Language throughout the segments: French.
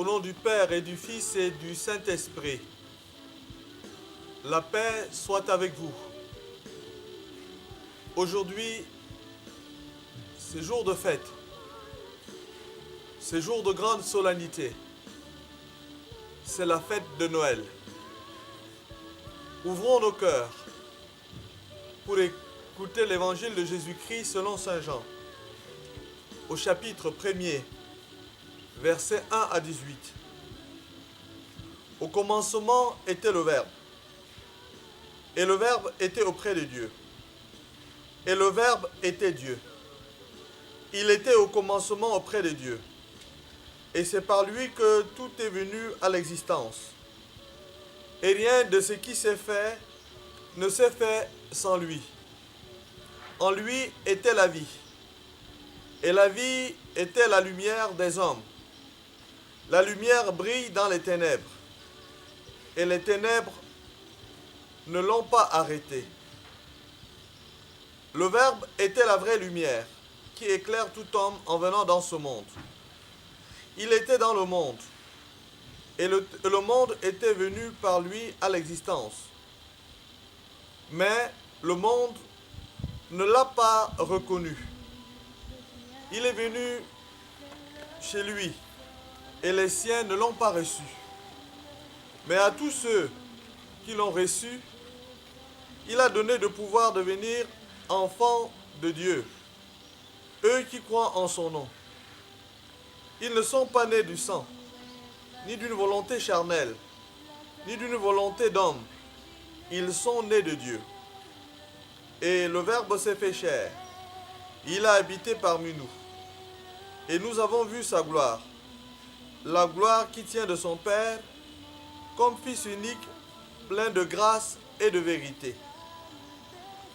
Au nom du Père et du Fils et du Saint-Esprit, la paix soit avec vous. Aujourd'hui, c'est jour de fête, c'est jour de grande solennité, c'est la fête de Noël. Ouvrons nos cœurs pour écouter l'évangile de Jésus-Christ selon Saint Jean, au chapitre 1er, versets 1 à 18. Au commencement était le Verbe, et le Verbe était auprès de Dieu, et le Verbe était Dieu. Il était au commencement auprès de Dieu, et c'est par lui que tout est venu à l'existence. Et rien de ce qui s'est fait ne s'est fait sans lui. En lui était la vie, et la vie était la lumière des hommes. La lumière brille dans les ténèbres, et les ténèbres ne l'ont pas arrêté. Le Verbe était la vraie lumière, qui éclaire tout homme en venant dans ce monde. Il était dans le monde, et le monde était venu par lui à l'existence. Mais le monde ne l'a pas reconnu. Il est venu chez lui, et les siens ne l'ont pas reçu. Mais à tous ceux qui l'ont reçu, il a donné de pouvoir devenir enfants de Dieu, eux qui croient en son nom. Ils ne sont pas nés du sang, ni d'une volonté charnelle, ni d'une volonté d'homme. Ils sont nés de Dieu. Et le Verbe s'est fait chair. Il a habité parmi nous. Et nous avons vu sa gloire, la gloire qui tient de son Père, comme Fils unique, plein de grâce et de vérité.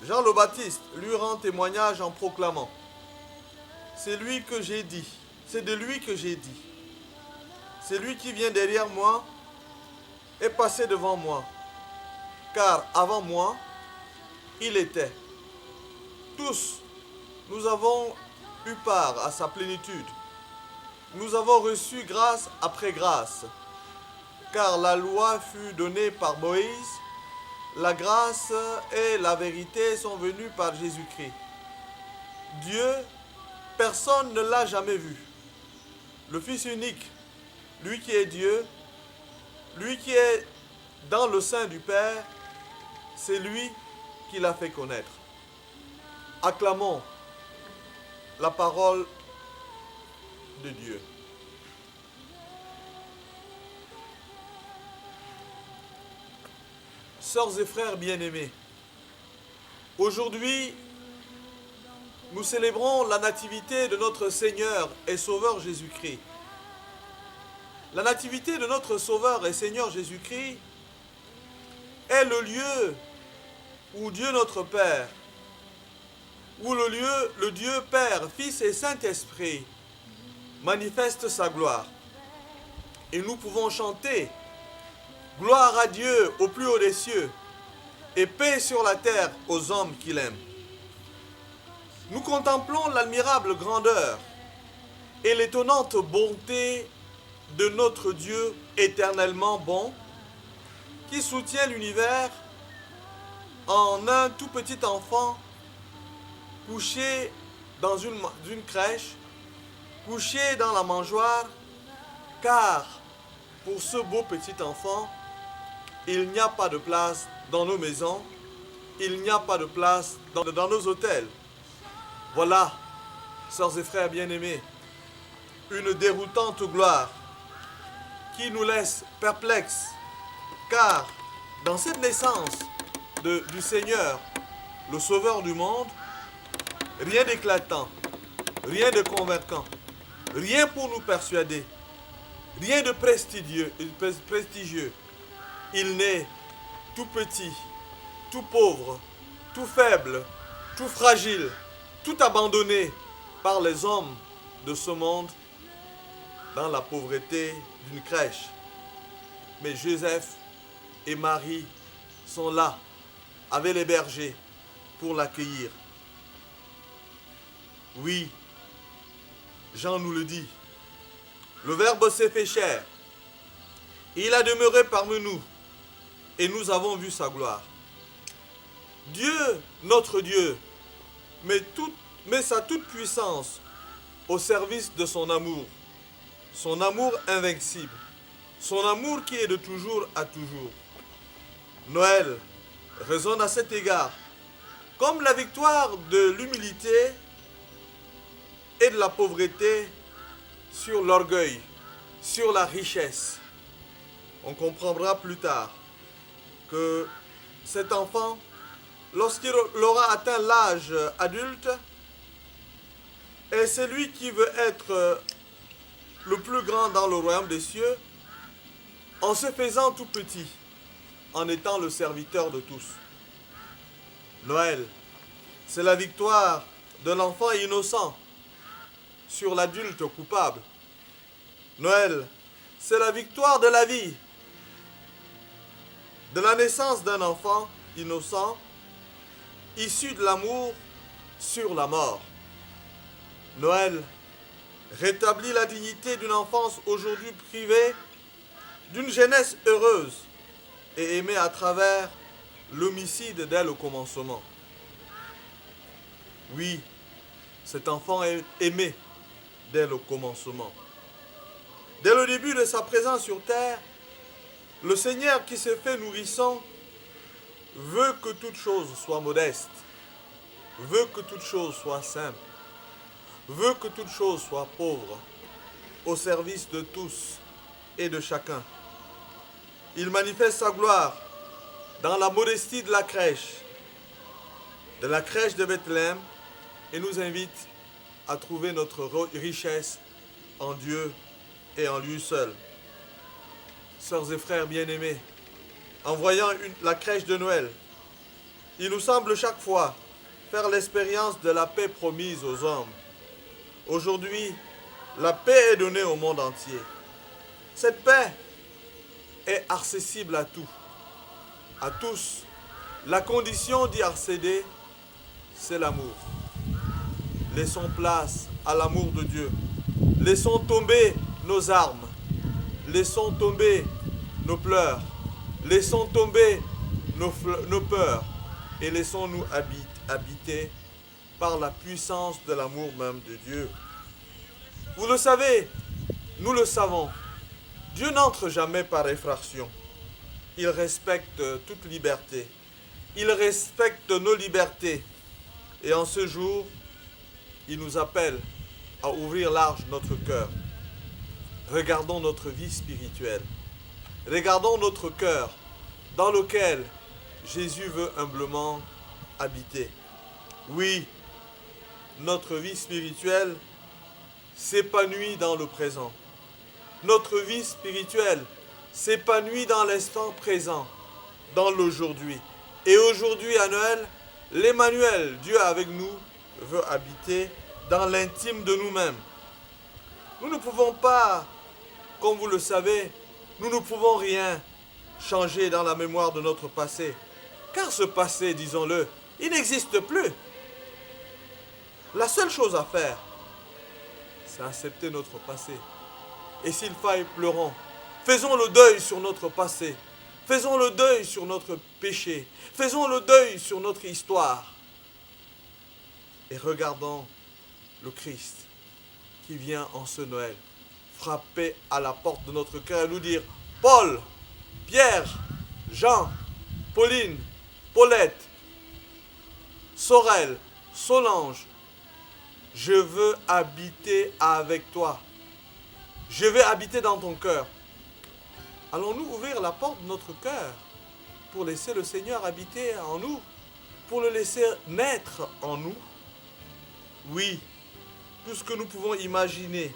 Jean le Baptiste lui rend témoignage en proclamant: c'est lui que j'ai dit, c'est de lui que j'ai dit. C'est lui qui vient derrière moi est passé devant moi, car avant moi, il était. Tous, nous avons eu part à sa plénitude. Nous avons reçu grâce après grâce, car la loi fut donnée par Moïse, la grâce et la vérité sont venues par Jésus-Christ. Dieu, personne ne l'a jamais vu. Le Fils unique, lui qui est Dieu, lui qui est dans le sein du Père, c'est lui qui l'a fait connaître. Acclamons la parole de Dieu. Sœurs et frères bien-aimés, aujourd'hui, nous célébrons la nativité de notre Seigneur et Sauveur Jésus-Christ. La nativité de notre Sauveur et Seigneur Jésus-Christ est le lieu où Dieu notre Père, où le Dieu Père, Fils et Saint-Esprit manifeste sa gloire. Et nous pouvons chanter « Gloire à Dieu au plus haut des cieux et paix sur la terre aux hommes qu'il aime ». Nous contemplons l'admirable grandeur et l'étonnante bonté de notre Dieu éternellement bon, qui soutient l'univers en un tout petit enfant couché dans une crèche, couché dans la mangeoire, car pour ce beau petit enfant, il n'y a pas de place dans nos maisons, il n'y a pas de place dans nos hôtels. Voilà, sœurs et frères bien-aimés, une déroutante gloire qui nous laisse perplexes, car dans cette naissance du Seigneur, le Sauveur du monde, rien d'éclatant, rien de convaincant, rien pour nous persuader, rien de prestigieux. Il naît tout petit, tout pauvre, tout faible, tout fragile, tout abandonné par les hommes de ce monde dans la pauvreté d'une crèche. Mais Joseph et Marie sont là, avec les bergers, pour l'accueillir. Oui, Jean nous le dit, le Verbe s'est fait chair Il a demeuré parmi nous et nous avons vu sa gloire. Dieu, notre Dieu, met sa toute puissance au service de son amour invincible, son amour qui est de toujours à toujours. Noël résonne à cet égard comme la victoire de l'humilité et de la pauvreté sur l'orgueil, sur la richesse. On comprendra plus tard que cet enfant, lorsqu'il aura atteint l'âge adulte, est celui qui veut être le plus grand dans le royaume des cieux, en se faisant tout petit, en étant le serviteur de tous. Noël, c'est la victoire de l'enfant innocent sur l'adulte coupable. Noël, c'est la victoire de la vie, de la naissance d'un enfant innocent, issu de l'amour sur la mort. Noël rétablit la dignité d'une enfance aujourd'hui privée, d'une jeunesse heureuse et aimée à travers l'homicide dès le commencement. Oui, cet enfant est aimé dès le commencement. Dès le début de sa présence sur terre, le Seigneur qui s'est fait nourrissant veut que toute chose soit modeste, veut que toute chose soit simple, veut que toute chose soit pauvre, au service de tous et de chacun. Il manifeste sa gloire dans la modestie de la crèche de Bethléem, et nous invite à trouver notre richesse en Dieu et en lui seul. Sœurs et frères bien-aimés, en voyant la crèche de Noël, il nous semble chaque fois faire l'expérience de la paix promise aux hommes. Aujourd'hui, la paix est donnée au monde entier. Cette paix est accessible à tous. La condition d'y accéder, c'est l'amour. Laissons place à l'amour de Dieu. Laissons tomber nos armes. Laissons tomber nos pleurs. Laissons tomber nos peurs. Et laissons-nous habiter par la puissance de l'amour même de Dieu. Vous le savez, nous le savons. Dieu n'entre jamais par effraction. Il respecte toute liberté. Il respecte nos libertés. Et en ce jour, il nous appelle à ouvrir large notre cœur. Regardons notre vie spirituelle. Regardons notre cœur dans lequel Jésus veut humblement habiter. Oui, notre vie spirituelle s'épanouit dans le présent. Notre vie spirituelle s'épanouit dans l'instant présent, dans l'aujourd'hui. Et aujourd'hui à Noël, l'Emmanuel, Dieu avec nous, veut habiter dans l'intime de nous-mêmes. Nous ne pouvons pas, comme vous le savez, nous ne pouvons rien changer dans la mémoire de notre passé. Car ce passé, disons-le, il n'existe plus. La seule chose à faire, c'est accepter notre passé. Et s'il faille, pleurons. Faisons le deuil sur notre passé. Faisons le deuil sur notre péché. Faisons le deuil sur notre histoire. Et regardons le Christ qui vient en ce Noël frapper à la porte de notre cœur et nous dire: Paul, Pierre, Jean, Pauline, Paulette, Sorel, Solange, je veux habiter avec toi. Je vais habiter dans ton cœur. Allons-nous ouvrir la porte de notre cœur pour laisser le Seigneur habiter en nous, pour le laisser naître en nous? Oui, tout ce que nous pouvons imaginer,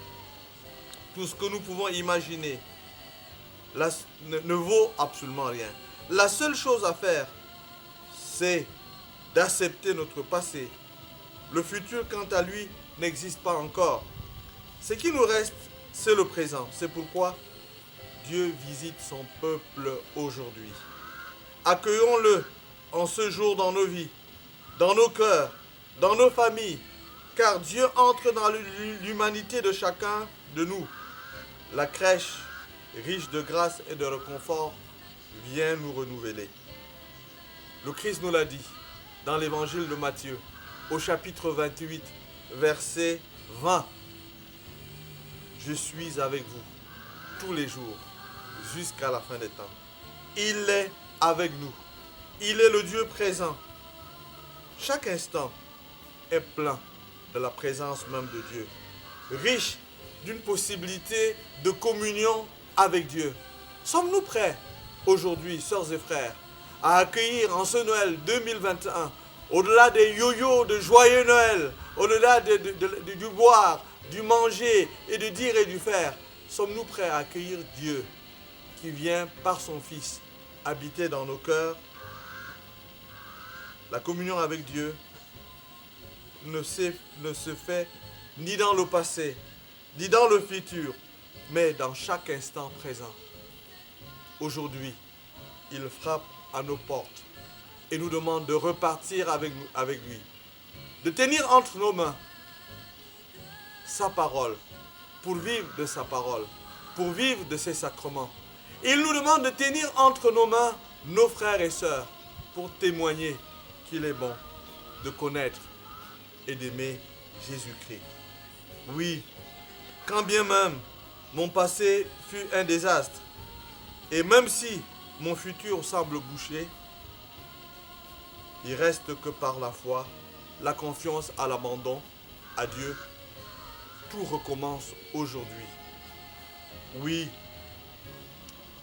ne vaut absolument rien. La seule chose à faire, c'est d'accepter notre passé. Le futur, quant à lui, n'existe pas encore. Ce qui nous reste, c'est le présent. C'est pourquoi Dieu visite son peuple aujourd'hui. Accueillons-le en ce jour dans nos vies, dans nos cœurs, dans nos familles, car Dieu entre dans l'humanité de chacun de nous. La crèche riche de grâce et de réconfort, vient nous renouveler. Le Christ nous l'a dit dans l'évangile de Matthieu, au chapitre 28, verset 20. Je suis avec vous tous les jours jusqu'à la fin des temps. Il est avec nous. Il est le Dieu présent. Chaque instant est plein de la présence même de Dieu, riche d'une possibilité de communion avec Dieu. Sommes-nous prêts aujourd'hui, sœurs et frères, à accueillir en ce Noël 2021, au-delà des yo-yo de joyeux Noël, au-delà du boire, du manger et de dire et du faire, sommes-nous prêts à accueillir Dieu qui vient par son Fils habiter dans nos cœurs? La communion avec Dieu ne se fait ni dans le passé, ni dans le futur, mais dans chaque instant présent. Aujourd'hui, il frappe à nos portes et nous demande de repartir avec lui, de tenir entre nos mains sa parole, pour vivre de sa parole, pour vivre de ses sacrements. Il nous demande de tenir entre nos mains nos frères et sœurs pour témoigner qu'il est bon de connaître et d'aimer Jésus-Christ. Oui, quand bien même mon passé fut un désastre, et même si mon futur semble bouché, il reste que par la foi, la confiance à l'abandon à Dieu, tout recommence aujourd'hui. Oui,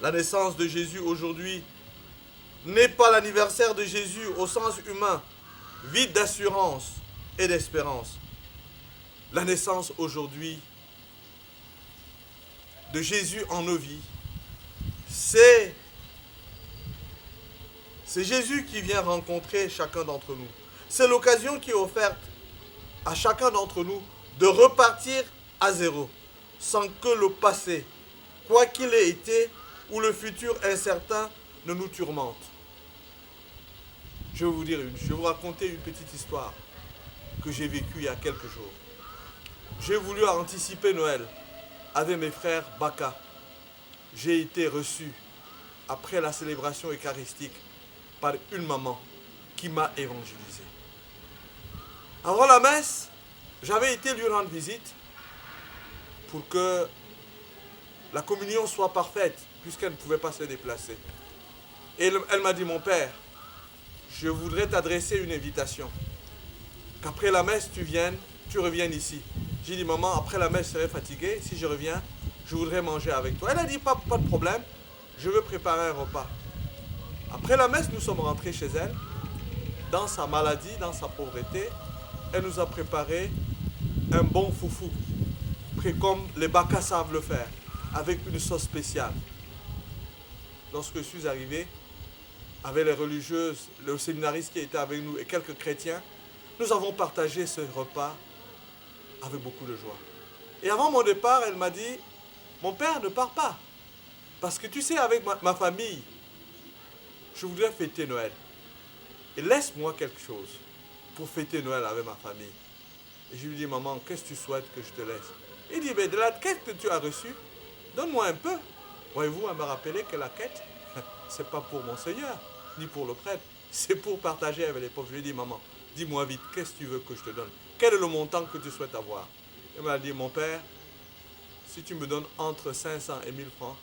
la naissance de Jésus aujourd'hui n'est pas l'anniversaire de Jésus au sens humain, vide d'assurance et d'espérance. La naissance aujourd'hui de Jésus en nos vies, c'est Jésus qui vient rencontrer chacun d'entre nous. C'est l'occasion qui est offerte à chacun d'entre nous de repartir à zéro, sans que le passé, quoi qu'il ait été, ou le futur incertain, ne nous tourmente. Je vais vous raconter une petite histoire que j'ai vécue il y a quelques jours. J'ai voulu anticiper Noël avec mes frères Baka. J'ai été reçu après la célébration eucharistique par une maman qui m'a évangélisé. Avant la messe, j'avais été lui rendre visite pour que la communion soit parfaite, puisqu'elle ne pouvait pas se déplacer. Et elle m'a dit, mon père, je voudrais t'adresser une invitation. Qu'après la messe, tu reviennes ici. J'ai dit, maman, après la messe, je serai fatigué. Si je reviens, je voudrais manger avec toi. Elle a dit, pas de problème, je veux préparer un repas. Après la messe, nous sommes rentrés chez elle. Dans sa maladie, dans sa pauvreté, elle nous a préparé un bon foufou, comme les Bakas savent le faire, avec une sauce spéciale. Lorsque je suis arrivé, avec les religieuses, le séminariste qui était avec nous et quelques chrétiens, nous avons partagé ce repas avec beaucoup de joie. Et avant mon départ, elle m'a dit, mon père, ne pars pas. Parce que tu sais, avec ma famille, je voudrais fêter Noël. Et laisse-moi quelque chose pour fêter Noël avec ma famille. Et je lui dis, maman, qu'est-ce que tu souhaites que je te laisse? Il dit, mais de la quête que tu as reçue, donne-moi un peu. Voyez-vous, elle m'a rappelé que la quête, c'est pas pour mon Seigneur, ni pour le prêtre. C'est pour partager avec les pauvres. Je lui ai dit, maman, dis-moi vite, qu'est-ce que tu veux que je te donne? Quel est le montant que tu souhaites avoir? Elle m'a dit, mon père, si tu me donnes entre 500 et 1000 francs,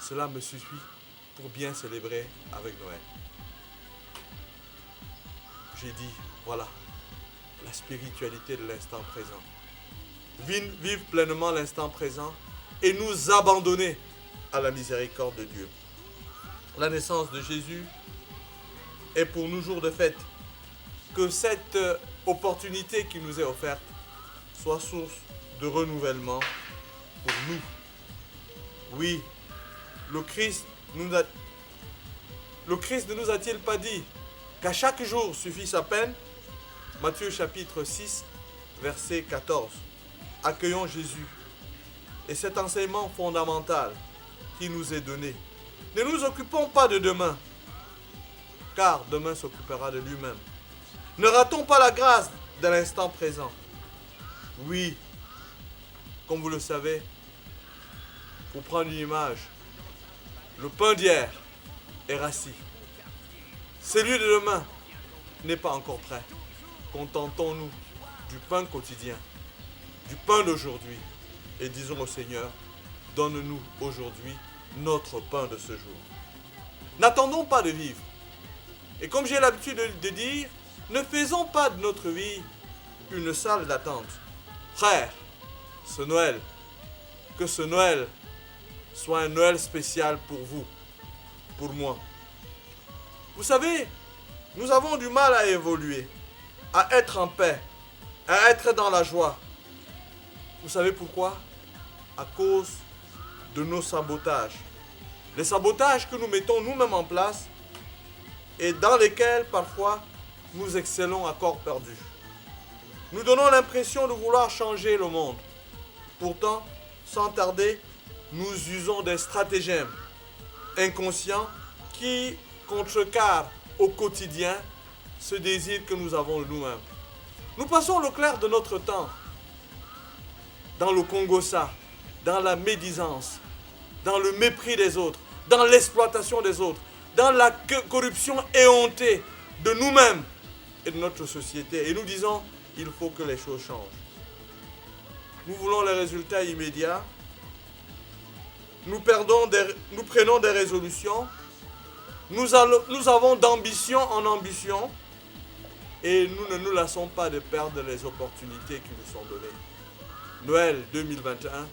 cela me suffit pour bien célébrer avec Noël. J'ai dit, voilà, la spiritualité de l'instant présent. Vivre pleinement l'instant présent et nous abandonner à la miséricorde de Dieu. La naissance de Jésus est pour nous jour de fête. Que cette opportunité qui nous est offerte soit source de renouvellement pour nous. Oui, le Christ ne nous a-t-il pas dit qu'à chaque jour suffit sa peine? Matthieu chapitre 6, verset 14. Accueillons Jésus et cet enseignement fondamental qui nous est donné. Ne nous occupons pas de demain, car demain s'occupera de lui-même. Ne ratons pas la grâce de l'instant présent. Oui, comme vous le savez, pour prendre une image, Le pain d'hier est rassis. Celui de demain n'est pas encore prêt. Contentons-nous du pain quotidien, du pain d'aujourd'hui. Et disons au Seigneur, donne-nous aujourd'hui notre pain de ce jour. N'attendons pas de vivre. Et comme j'ai l'habitude de dire, ne faisons pas de notre vie une salle d'attente. Frère, ce Noël, que ce Noël soit un Noël spécial pour vous, pour moi. Vous savez, nous avons du mal à évoluer, à être en paix, à être dans la joie. Vous savez pourquoi? À cause de nos sabotages. Les sabotages que nous mettons nous-mêmes en place et dans lesquels parfois nous excellons à corps perdu. Nous donnons l'impression de vouloir changer le monde. Pourtant, sans tarder, nous usons des stratagèmes inconscients qui contrecarrent au quotidien ce désir que nous avons de nous-mêmes. Nous passons le clair de notre temps dans le Congossa, dans la médisance, dans le mépris des autres, dans l'exploitation des autres, dans la corruption éhontée de nous-mêmes et de notre société. Et nous disons, il faut que les choses changent. Nous voulons les résultats immédiats. Nous prenons des résolutions. Nous avons d'ambition en ambition. Et nous ne nous lassons pas de perdre les opportunités qui nous sont données. Noël 2021,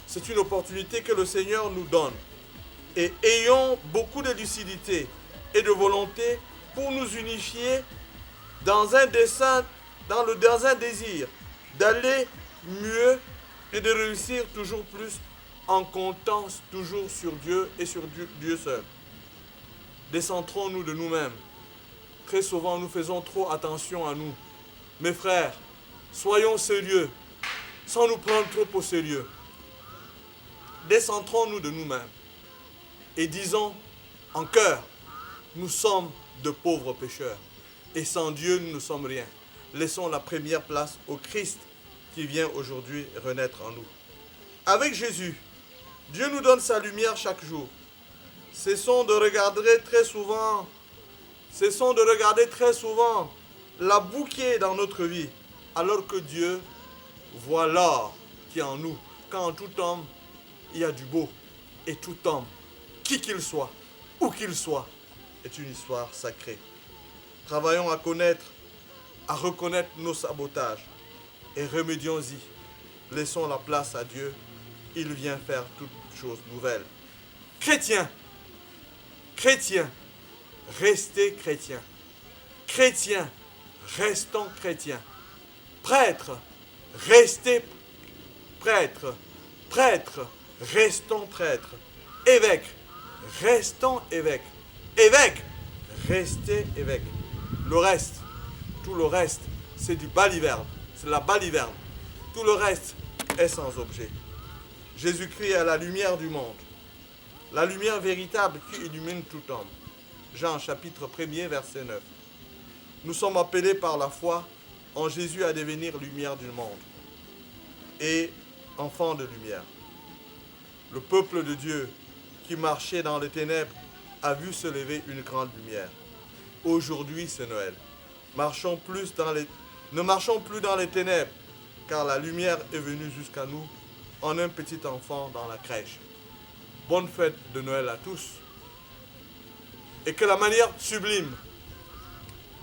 c'est une opportunité que le Seigneur nous donne. Et ayons beaucoup de lucidité et de volonté pour nous unifier dans un dessein, dans un désir d'aller mieux et de réussir toujours plus en comptant toujours sur Dieu et sur Dieu seul. Décentrons-nous de nous-mêmes. Très souvent, nous faisons trop attention à nous. Mes frères, soyons sérieux, sans nous prendre trop au sérieux. Décentrons-nous de nous-mêmes et disons en cœur, nous sommes de pauvres pécheurs et sans Dieu, nous ne sommes rien. Laissons la première place au Christ qui vient aujourd'hui renaître en nous. Avec Jésus, Dieu nous donne sa lumière chaque jour. Cessons de regarder très souvent la boue qui est dans notre vie, alors que Dieu voit l'or qui est en nous. Quand en tout homme, il y a du beau. Et tout homme, qui qu'il soit, où qu'il soit, est une histoire sacrée. Travaillons à reconnaître nos sabotages et remédions-y. Laissons la place à Dieu. Il vient faire toutes choses nouvelles. Chrétiens, restez chrétiens. Chrétiens, restons chrétiens. Prêtres, restez prêtres. Prêtres, restons prêtres. Évêques, restons évêques. Évêques, restez évêques. Le reste, tout le reste, c'est du baliverne. C'est la baliverne. Tout le reste est sans objet. Jésus-Christ est la lumière du monde. La lumière véritable qui illumine tout homme. Jean chapitre 1er verset 9. Nous sommes appelés par la foi en Jésus à devenir lumière du monde et enfants de lumière. Le peuple de Dieu qui marchait dans les ténèbres a vu se lever une grande lumière. Aujourd'hui c'est Noël. Ne marchons plus dans les ténèbres, car la lumière est venue jusqu'à nous en un petit enfant dans la crèche. Bonne fête de Noël à tous. Et que la manière sublime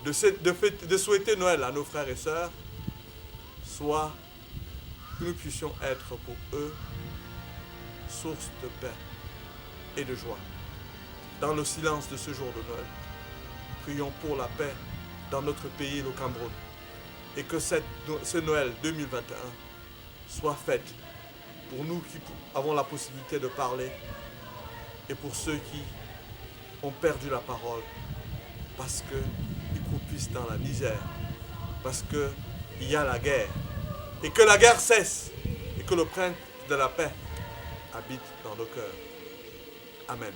de souhaiter Noël à nos frères et sœurs soit que nous puissions être pour eux source de paix et de joie. Dans le silence de ce jour de Noël, prions pour la paix dans notre pays, le Cameroun. Et que ce Noël 2021 soit fait pour nous qui avons la possibilité de parler et pour ceux qui ont perdu la parole parce qu'ils croupissent dans la misère, parce qu'il y a la guerre et que la guerre cesse et que le prince de la paix habite dans nos cœurs. Amen.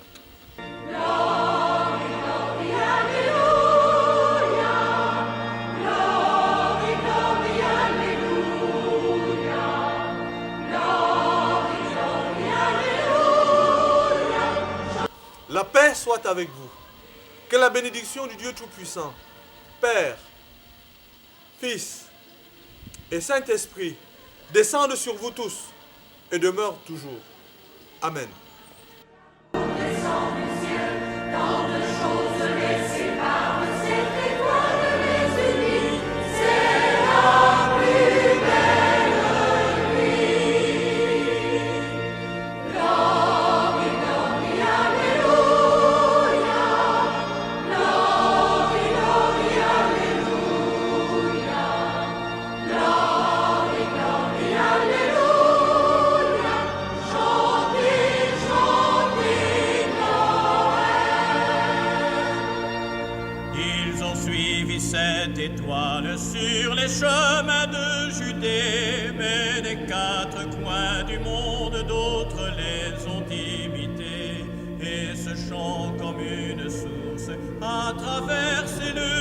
paix soit avec vous. Que la bénédiction du Dieu Tout-Puissant, Père, Fils et Saint-Esprit descende sur vous tous et demeure toujours. Amen. Cette étoile sur les chemins de Judée, mais des quatre coins du monde, d'autres les ont imités, et ce chant comme une source a traversé le